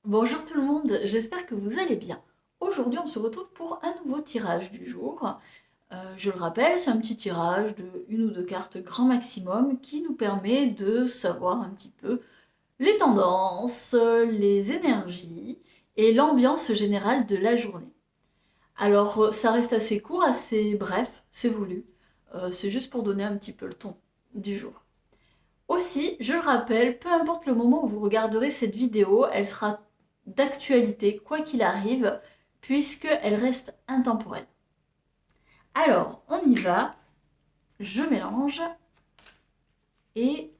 Bonjour tout le monde, j'espère que vous allez bien. Aujourd'hui, on se retrouve pour un nouveau tirage du jour. Je le rappelle, c'est un petit tirage de une ou deux cartes grand maximum qui nous permet de savoir un petit peu les tendances, les énergies et l'ambiance générale de la journée. Alors, ça reste assez court, assez bref, c'est voulu. C'est juste pour donner un petit peu le ton du jour. Aussi, je le rappelle, peu importe le moment où vous regarderez cette vidéo, elle sera d'actualité, quoi qu'il arrive, puisqu'elle reste intemporelle. Alors, on y va, je mélange, et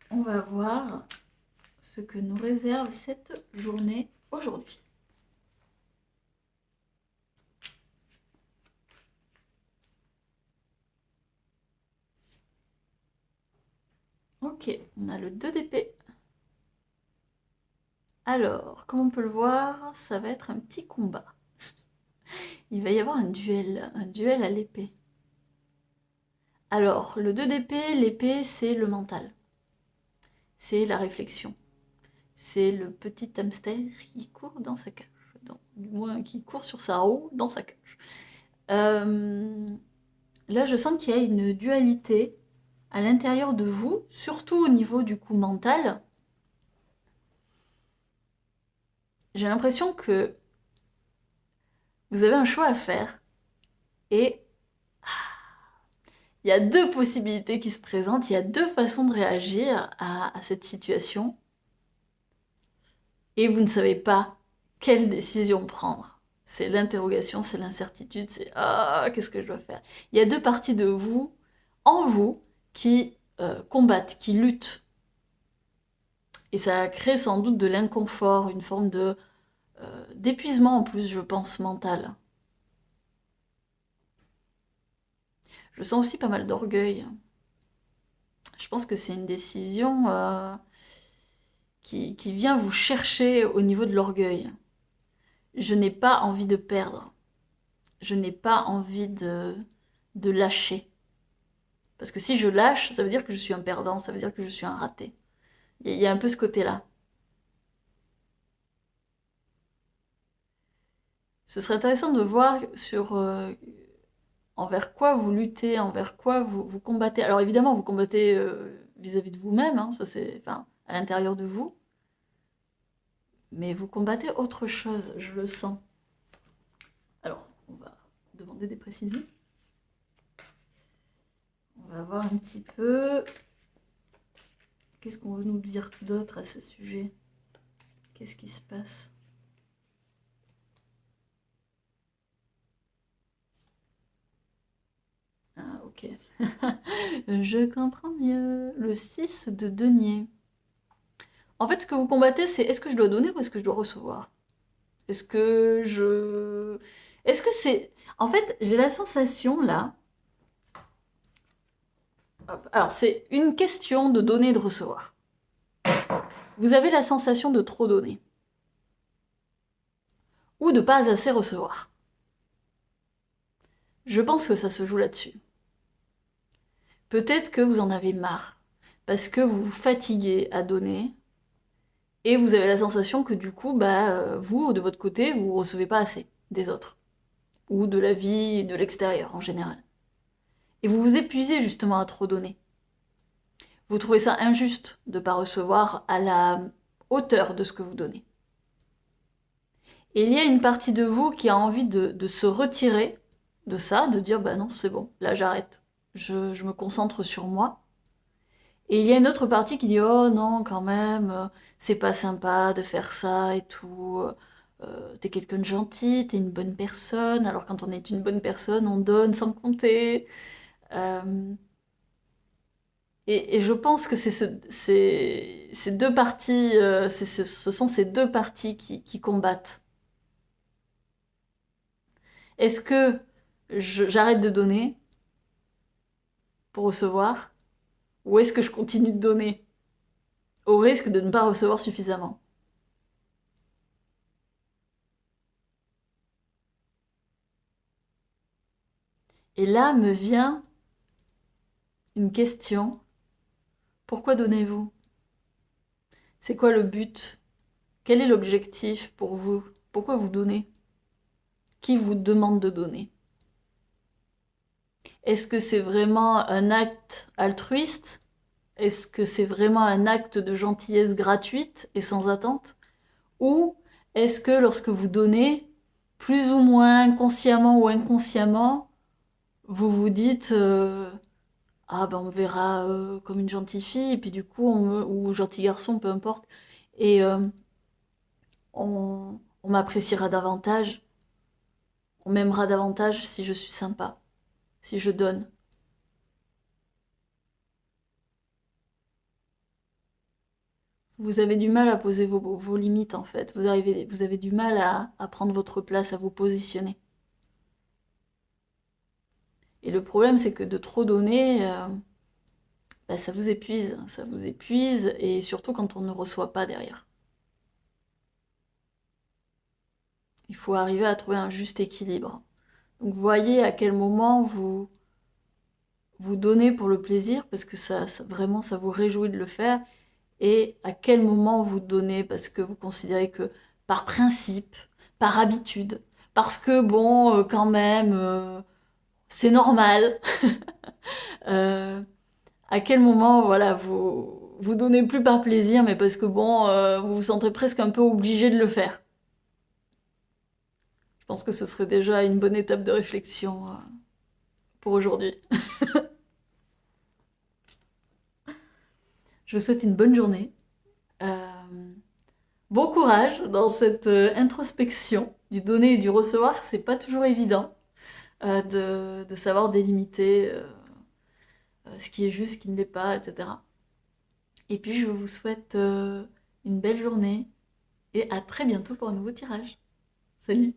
on va voir ce que nous réserve cette journée aujourd'hui. Ok, on a le 2 d'épée. Alors, comme on peut le voir, ça va être un petit combat. Il va y avoir un duel à l'épée. Alors, le 2 d'épée, l'épée, c'est le mental. C'est la réflexion. C'est le petit hamster qui court dans sa cage. Du moins, qui court sur sa roue dans sa cage. Euh, Là, je sens qu'il y a une dualité à l'intérieur de vous, surtout au niveau du coup mental. J'ai l'impression que vous avez un choix à faire et il y a deux possibilités qui se présentent, il y a deux façons de réagir à cette situation et vous ne savez pas quelle décision prendre. C'est l'interrogation, c'est l'incertitude, c'est ah, qu'est-ce que je dois faire? Il y a deux parties de vous, en vous, qui combattent, qui luttent. Et ça crée sans doute de l'inconfort, une forme de d'épuisement en plus, je pense, mental. Je sens aussi pas mal d'orgueil. Je pense que c'est une décision qui vient vous chercher au niveau de l'orgueil. Je n'ai pas envie de perdre. Je n'ai pas envie de lâcher. Parce que si je lâche, ça veut dire que je suis un perdant, ça veut dire que je suis un raté. Il y a un peu ce côté-là. Ce serait intéressant de voir sur envers quoi vous luttez, envers quoi vous combattez. Alors évidemment, vous combattez vis-à-vis de vous-même, hein, ça c'est, enfin, à l'intérieur de vous, mais vous combattez autre chose, je le sens. Alors, on va demander des précisions. On va voir un petit peu qu'est-ce qu'on veut nous dire d'autre à ce sujet. Qu'est-ce qui se passe? Ah, ok. Je comprends mieux. Le 6 de denier. En fait, ce que vous combattez, c'est est-ce que je dois donner ou est-ce que je dois recevoir? Est-ce que je... Est-ce que c'est... En fait, j'ai la sensation, là... Hop. Alors, c'est une question de donner et de recevoir. Vous avez la sensation de trop donner. Ou de pas assez recevoir. Je pense que ça se joue là-dessus. Peut-être que vous en avez marre. Parce que vous vous fatiguez à donner. Et vous avez la sensation que du coup, vous, de votre côté, vous recevez pas assez des autres. Ou de la vie, de l'extérieur en général. Et vous vous épuisez justement à trop donner. Vous trouvez ça injuste de ne pas recevoir à la hauteur de ce que vous donnez. Et il y a une partie de vous qui a envie de se retirer de ça, de dire bah non, c'est bon, là j'arrête. Je me concentre sur moi. Et il y a une autre partie qui dit oh non, quand même, c'est pas sympa de faire ça et tout. T'es quelqu'un de gentil, t'es une bonne personne. Alors quand on est une bonne personne, on donne sans compter. Euh, et je pense que ces deux parties, ce sont ces deux parties qui combattent. Est-ce que j'arrête de donner pour recevoir, ou est-ce que je continue de donner au risque de ne pas recevoir suffisamment? Et là me vient une question, pourquoi donnez-vous? C'est quoi le but? Quel est l'objectif pour vous? Pourquoi vous donnez? Qui vous demande de donner? Est-ce que c'est vraiment un acte altruiste? Est-ce que c'est vraiment un acte de gentillesse gratuite et sans attente? Ou est-ce que lorsque vous donnez, plus ou moins consciemment ou inconsciemment, vous vous dites ah ben on me verra comme une gentille fille, et puis du coup, ou gentil garçon, peu importe, et on m'appréciera davantage, on m'aimera davantage si je suis sympa, si je donne. Vous avez du mal à poser vos limites en fait, vous avez du mal à prendre votre place, à vous positionner. Et le problème, c'est que de trop donner, bah, ça vous épuise, et surtout quand on ne reçoit pas derrière. Il faut arriver à trouver un juste équilibre. Donc voyez à quel moment vous donnez pour le plaisir, parce que vraiment ça vous réjouit de le faire, et à quel moment vous donnez parce que vous considérez que par principe, par habitude, parce que bon, quand même, c'est normal. Euh, à quel moment, voilà, vous donnez plus par plaisir, mais parce que bon, vous vous sentez presque un peu obligé de le faire. Je pense que ce serait déjà une bonne étape de réflexion pour aujourd'hui. Je vous souhaite une bonne journée. Euh, Bon courage dans cette introspection du donner et du recevoir. C'est pas toujours évident de savoir délimiter ce qui est juste, ce qui ne l'est pas, etc. Et puis je vous souhaite une belle journée et à très bientôt pour un nouveau tirage. Salut!